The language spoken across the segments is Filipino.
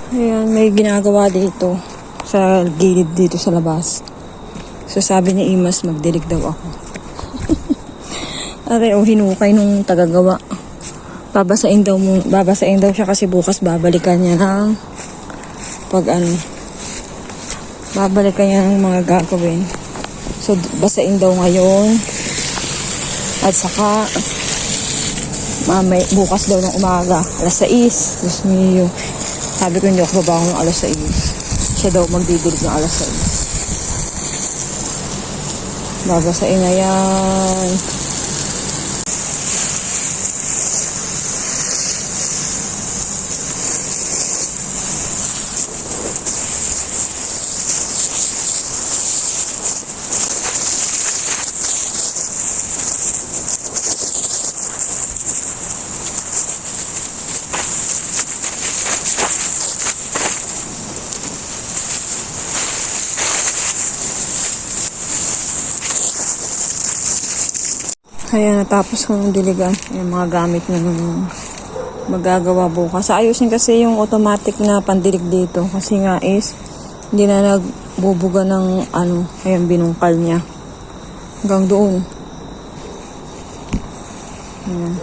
Ayan, may ginagawa dito sa gilid dito sa labas. So sabi ni Imas, magdilig daw ako. Aray, hinukay nung tagagawa. Babasain daw siya kasi bukas babalikan niya ng babalikan niya ng mga gagawin. So basain daw ngayon at saka bukas daw ng umaga alas 6. Diyos mio, sabi ko hindi ako babangon ng alas 6. Siya daw magdidilig ng alas 6. Babasain na yan. Kaya natapos ko ng diligan yung mga gamit ng magagawa bukas. Ayusin kasi yung automatic na pandilig dito kasi nga is hindi na nagbubuga ng ayan binungkal niya hanggang doon. Ayan.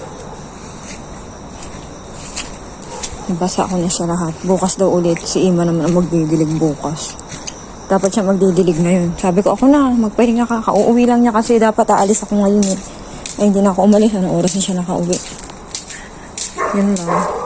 Nabasa ko na siya lahat. Bukas daw ulit si Ima naman ang magdidilig bukas. Dapat siya magdidilig ngayon. Sabi ko ako na magpahinga ka. Uuwi lang niya kasi dapat aalis ako ngayon eh. Ay, hindi na ako umalis. Anong oras na siya nakauwi? Yun lang.